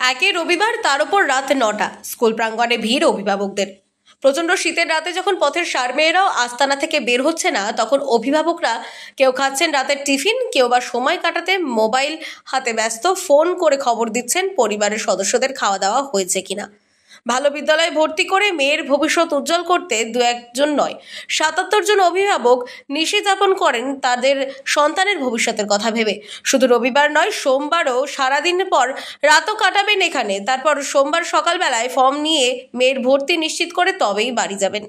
একে রবিবার, তার উপর রাত ৯টা। স্কুল প্রাঙ্গণে ভিড় অভিভাবকদের। প্রচন্ড শীতের রাতে যখন পথের সার মেয়েরাও আস্তানা থেকে বের হচ্ছে না, তখন অভিভাবকরা কেউ খাচ্ছেন রাতের টিফিন, কেউ বা সময় কাটাতে মোবাইল হাতে ব্যস্ত, ফোন করে খবর দিচ্ছেন পরিবারের সদস্যদের খাওয়া দাওয়া হয়েছে কিনা। ভালো বিদ্যালয়ে ভর্তি করে মেয়ের ভবিষ্যৎ উজ্জ্বল করতে দু একজন নয়, ৭৭ জন অভিভাবক নিশি যাপন করেন তাদের সন্তানের ভবিষ্যতের কথা ভেবে। শুধু রবিবার নয়, সোমবারও সারাদিন পর রাতও কাটাবেন এখানে। তারপর সোমবার সকালবেলায় ফর্ম নিয়ে মেয়ের ভর্তি নিশ্চিত করে তবেই বাড়ি যাবেন।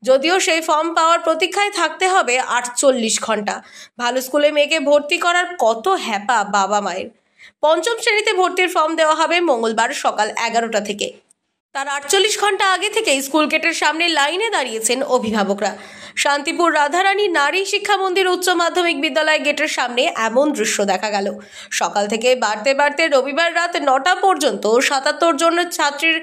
যদিও সেই ফর্ম পাওয়ার প্রতীক্ষায় থাকতে হবে ৪৮ ঘন্টা। ভালো স্কুলে মেয়েকে ভর্তি করার কত হ্যাপা বাবা মায়ের। পঞ্চম শ্রেণীতে ভর্তির ফর্ম দেওয়া হবে মঙ্গলবার সকাল 11টা থেকে। তার ৪৮ ঘন্টা আগে থেকে স্কুল গেটের সামনে লাইনে দাঁড়িয়েছেন অভিভাবকরা। শান্তিপুর রাধারানী নারী শিক্ষা মন্দির উচ্চ মাধ্যমিক বিদ্যালয় গেটের সামনে এমন দৃশ্য দেখা গেল। সকাল থেকে বাড়তে বাড়তে রবিবার রাত ৯টা পর্যন্ত ৭৭ জন ছাত্রীর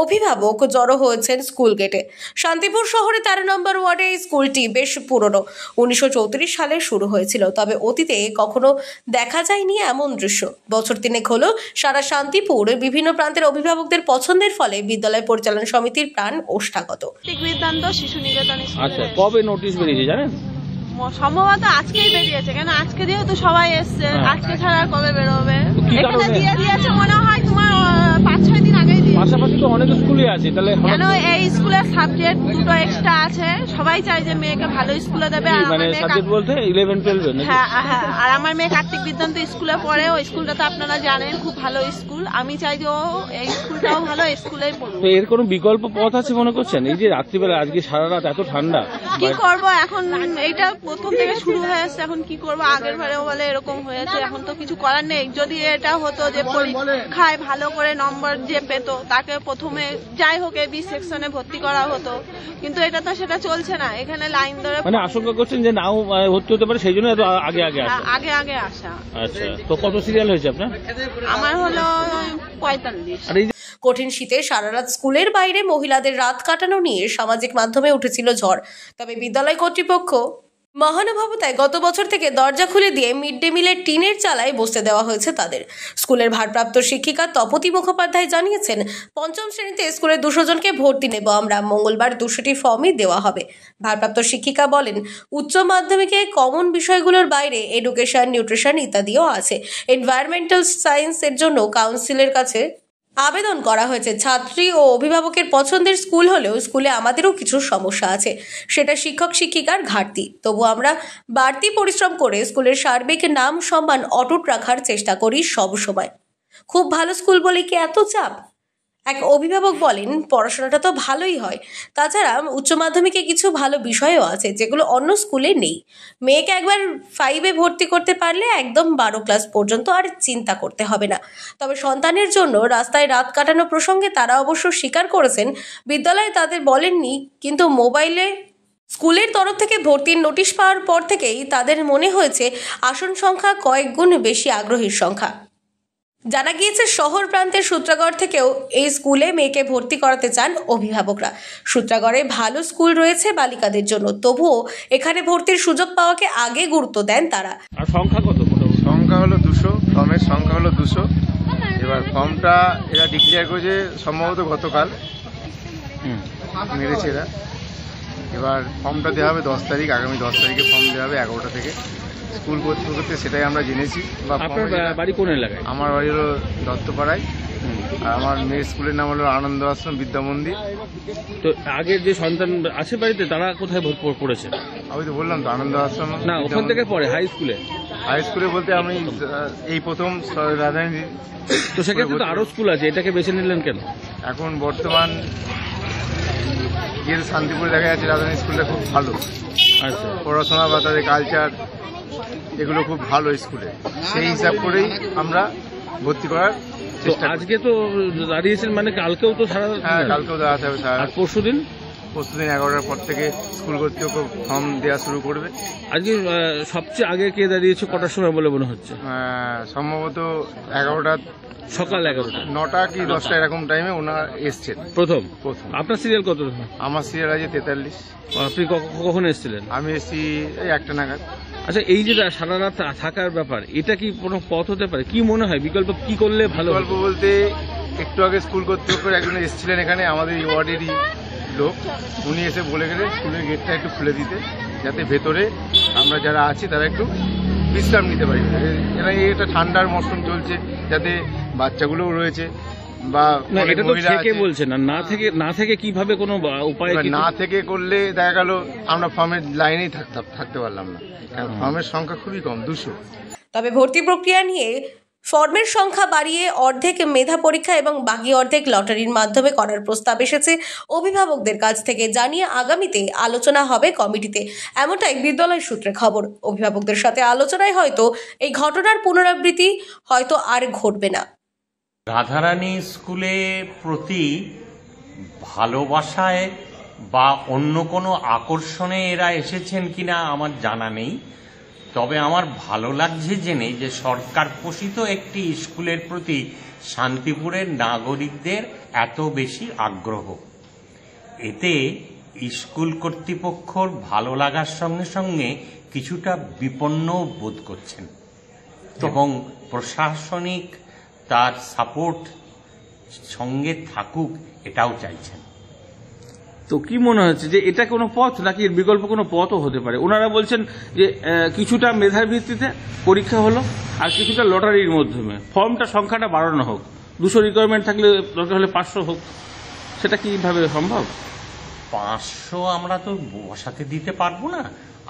অভিভাবক জড়ো হয়েছেন স্কুল গেটে। শান্তিপুর শহরে ১৩ নম্বর ওয়ার্ডে এই স্কুলটি বেশ পুরনো। ১৯৩৪ সালে শুরু হয়েছিল, তবে অতীতে কখনো দেখা যায়নি এমন দৃশ্য। বছর তিনেক হলো সারা শান্তিপুর বিভিন্ন প্রান্তের অভিভাবকদের পছন্দের ফলে বিদ্যালয় পরিচালনা সমিতির প্রাণ ওষ্ঠাগত। শিশু নিকেতন। আচ্ছা, কবে নোটিশ বেরিয়েছে জানেন? সম্ভবত আজকেই বেরিয়েছে, কেন আজকে দিয়ে তো সবাই এসছে। আজকে ছাড়া কবে বেরোবে? এখানে দিয়ে দিয়েছে মনে হয় তোমার ৫-৬ দিন আগেই দিয়েছে। পাশাপাশি তো অনেক স্কুলই আছে, তাহলে কেন এই স্কুলের সাবজেক্ট দুটো এক্সট্রা আছে। সবাই চায় যে মেয়েকে ভালো স্কুলে দেবে। মানে সাবজেক্ট বলতে 11-12? হ্যাঁ হ্যাঁ। আর আমার মেয়ে কার্তিক বিদ্যান্ত স্কুলে পড়ে। ওই স্কুলটা তো আপনারা জানেন খুব ভালো স্কুল। আমি চাই যে ও এই স্কুলটাও ভালো স্কুলেই পড়বে। তো এর কোনো বিকল্প পথ আছে মনে করছেন? এই যে রাত্রিবেলা আজকে সারা রাত এত ঠান্ডা, কি করব এখন? এইটা প্রথম থেকে শুরু হয়েছে, এখন কি করব? আগের বারেও বলে এরকম হয়েছে, এখন তো কিছু করার নেই। যদি এটা হতো যে পরীক্ষায় ভালো করে নম্বর যে পেত তাকে প্রথমে যাই হোক বি সেকশনে ভর্তি করা হতো, কিন্তু এটা তো সেটা চলছে না। এখানে লাইন ধরে মানে আশঙ্কা করছেন যে নাও ভর্তি হতে পারে, সেই জন্য এত আগে আগে আসা। আচ্ছা, তো কত সিরিয়াল হয়েছে আপনার? আমার হলো ৪৫। কঠিন শীতে সারা রাত স্কুলের বাইরে মহিলাদের রাত কাটানো নিয়ে সামাজিক মাধ্যমে উঠেছিল ঝড়। তবে বিদ্যালয় কর্তৃপক্ষ মহানুভবতায় গত বছর থেকে দরজা খুলে দিয়ে মিড ডে মিলের টিনের চালায় বসতে দেওয়া হয়েছে তাদের। স্কুলের ভারপ্রাপ্ত শিক্ষিকা তপতি মুখোপাধ্যায় জানিয়েছেন, পঞ্চম শ্রেণীতে স্কুলের ২০০ জনকে ভর্তি নেব আমরা। মঙ্গলবার ২০০টি ফর্মই দেওয়া হবে। ভারপ্রাপ্ত শিক্ষিকা বলেন, উচ্চ মাধ্যমিকে কমন বিষয়গুলোর বাইরে এডুকেশন, নিউট্রিশন ইত্যাদিও আছে। এনভায়রনমেন্টাল সায়েন্সের জন্য কাউন্সিলের কাছে আবেদন করা হয়েছে। ছাত্রী ও অভিভাবকের পছন্দের স্কুল হলেও স্কুলে আমাদেরও কিছু সমস্যা আছে, সেটা শিক্ষক শিক্ষিকার ঘাটতি। তবু আমরা বাড়তি পরিশ্রম করে স্কুলের সার্বিক নাম সম্মান অটুট রাখার চেষ্টা করি সব সময়। খুব ভালো স্কুল বলে কি এত চাপ? এক অভিভাবক বলেন, পড়াশোনাটা তো ভালোই হয়, তাছাড়া উচ্চ মাধ্যমিকে কিছু ভালো বিষয়ও আছে যেগুলো অন্য স্কুলে নেই। মেয়েকে একবার 5-এ ভর্তি করতে পারলে একদম 12 ক্লাস পর্যন্ত আর চিন্তা করতে হবে না। তবে সন্তানের জন্য রাস্তায় রাত কাটানো প্রসঙ্গে তারা অবশ্য স্বীকার করেছেন, বিদ্যালয়ে তাদের বলেননি, কিন্তু মোবাইলে স্কুলের তরফ থেকে ভর্তির নোটিশ পাওয়ার পর থেকেই তাদের মনে হয়েছে আসন সংখ্যা কয়েক গুণ বেশি আগ্রহীর সংখ্যা। জানা গিয়েছে, শহর প্রান্তের সূত্রাগড় থেকেও এই স্কুলে মেয়েকে ভর্তি করাতে চান অভিভাবকরা। সূত্রাগড়ে ভালো স্কুল রয়েছে বালিকাদের জন্য, তবুও এখানে ভর্তির সুযোগ পাওয়াকে আগে গুরুত্ব দেন তারা। আর সংখ্যা কত? সংখ্যা হলো 200, ফর্মের সংখ্যা হলো 200। এবার ফর্মটা এরা ডিক্লেয়ার করেছে সম্ভবত গতকাল মেরেছে এরা। এবার ফর্মটা দেওয়া হবে 10 তারিখ, আগামী 10 তারিখে ফর্ম দেওয়া হবে 11টা থেকে। স্কুল কর্তৃপক্ষকে সেটাই আমরা জেনেছি। বাড়ি কোন এলাকায়? আমার বাড়ি হলো দত্তপাড়ায়, আর আমার মেয়ের স্কুলের নাম হলো আনন্দ আশ্রম বিদ্যা মন্দির। তো আগের যে সন্তান আছে বাড়িতে, তারা কোথায় পড়েছে? আমি তো বললাম তো আনন্দ আশ্রম। না, ওখান থেকে পড়ে হাই স্কুলে? হাই স্কুলে বলতে আমি এই প্রথম রাজধানী। তো সেক্ষেত্রে তো আরো স্কুল আছে, এটাকে বেছে নিলেন কেন? এখন বর্তমান যেহেতু শান্তিপুরে দেখা যাচ্ছে রাজধানী স্কুলটা খুব ভালো। আচ্ছা, পড়াশোনা বা তাদের কালচার এগুলো খুব ভালো স্কুলে, সেই হিসাব করেই আমরা ভর্তি করার চেষ্টা। আজকে তো দাঁড়িয়েছেন, মানে কালকেও তো সারা? হ্যাঁ, কালকেও দাঁড়াতে হবে। আর পরশুদিন? পরশুদিন 11টার পর থেকে স্কুল কর্তৃপক্ষ ফর্ম দেওয়া শুরু করবে। আজকে সবচেয়ে আগে কে দাঁড়িয়েছে, কটার সময় বলে মনে হচ্ছে? সম্ভবত 11টা, সকাল 11টা, 9টা কি 10টা এরকম টাইমে ওনারা এসছেন প্রথম। আপনার সিরিয়াল কত? আমার সিরিয়াল আছে 43। আপনি কখন এসেছিলেন? আমি এসেছি এই 1টা নাগাদ। আচ্ছা, এই যে সারা রাত থাকার ব্যাপার, এটা কি কোনো পথ হতে পারে? কি মনে হয় বিকল্প কি করলে ভালো? বিকল্প বলতে একটু আগে স্কুল কর্তৃপক্ষের একজন এসেছিলেন এখানে, আমাদের এই ওয়ার্ডেরই লোক, উনি এসে বলে গেলেন স্কুলের গেটটা একটু খুলে দিতে, যাতে ভেতরে আমরা যারা আছি তারা একটু বিশ্রাম নিতে পারি। এরা এটা ঠান্ডার মৌসুম চলছে, যাতে বাচ্চাগুলোও রয়েছে বা না, অনেক এটা তো মহিলা থেকে আছে। বলছে না থেকে কিভাবে কোনো উপায় এবার কিছু- না থেকে করলে দেখা গেল আমরা ফর্মের লাইনেই থাকতে পারলাম না, কারণ ফর্মের সংখ্যা খুবই কম, 200। তবে ভর্তি প্রক্রিয়া নিয়ে ফর্মের সংখ্যা বাড়িয়ে অর্ধেক মেধা পরীক্ষা এবং বাকি অর্ধেক লটারির মাধ্যমে করার প্রস্তাব এসেছে অভিভাবকদের কাছ থেকে, জানিয়ে আগামীতে আলোচনা হবে কমিটিতে, এমনটাই বিদ্যালয় সূত্রে খবর। অভিভাবকদের সাথে আলোচনায় হয়তো এই ঘটনার পুনরাবৃত্তি হয়তো আর ঘটবে না। রাধারানী স্কুলে প্রতি ভালোবাসায় বা অন্য কোনো আকর্ষণে এরা এসেছেন কিনা আমার জানা নেই, তবে আমার ভালো লাগছে জেনে যে সরকার পোষিত একটি স্কুলের প্রতি শান্তিপুরের নাগরিকদের এত বেশি আগ্রহ। এতে স্কুল কর্তৃপক্ষর ভালো লাগার সঙ্গে সঙ্গে কিছুটা বিপন্ন বোধ করছেন এবং প্রশাসনিক তার সাপোর্ট সঙ্গে থাকুক এটাও চাইছেন। তো কি মনে হচ্ছে যে এটা কোনো পথ নাকি এর বিকল্প কোনো পথও হতে পারে? ওনারা বলছেন যে কিছুটা মেধার ভিত্তিতে পরীক্ষা হলো আর কিছুটা লটারির মাধ্যমে, ফর্মটা সংখ্যাটা বাড়ানো হোক, 200 রিকোয়ারমেন্ট থাকলে দরকার হলে 500 হোক, সেটা কিভাবে সম্ভব? 500 আমরা তো বসাতে দিতে পারবো না,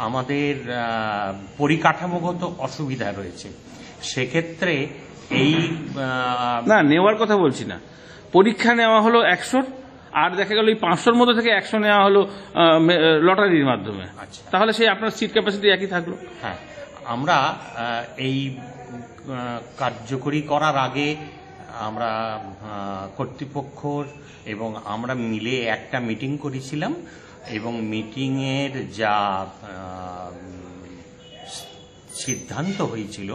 আমাদের পরিকাঠামোগত অসুবিধা রয়েছে। সেক্ষেত্রে এই না, নেওয়ার কথা বলছি না, পরীক্ষা নেওয়া হলো 100 আর দেখা গেল এই 500-র মধ্যে থেকে 100 নেওয়া হলো লটারির মাধ্যমে, আচ্ছা। তাহলে সেই আপনার সিট ক্যাপাসিটি একই থাকলো। হ্যাঁ, আমরা এই কার্যকরী করার আগে আমরা কর্তৃপক্ষর এবং আমরা মিলে একটা মিটিং করেছিলাম এবং মিটিংয়ের যা সিদ্ধান্ত হয়েছিল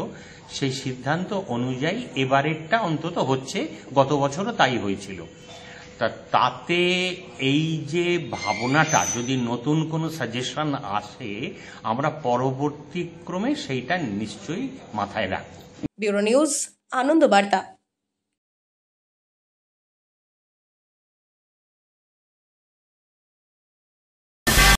সেই সিদ্ধান্ত অনুযায়ী এবারেরটা অন্তত হচ্ছে, গত বছরও তাই হয়েছিল। তাতে এই যে ভাবনাটা, যদি নতুন কোনো সাজেশন আসে আমরা পরবর্তী ক্রমে সেইটা নিশ্চয়ই মাথায় রাখব। ব্যুরো নিউজ, আনন্দ বার্তা।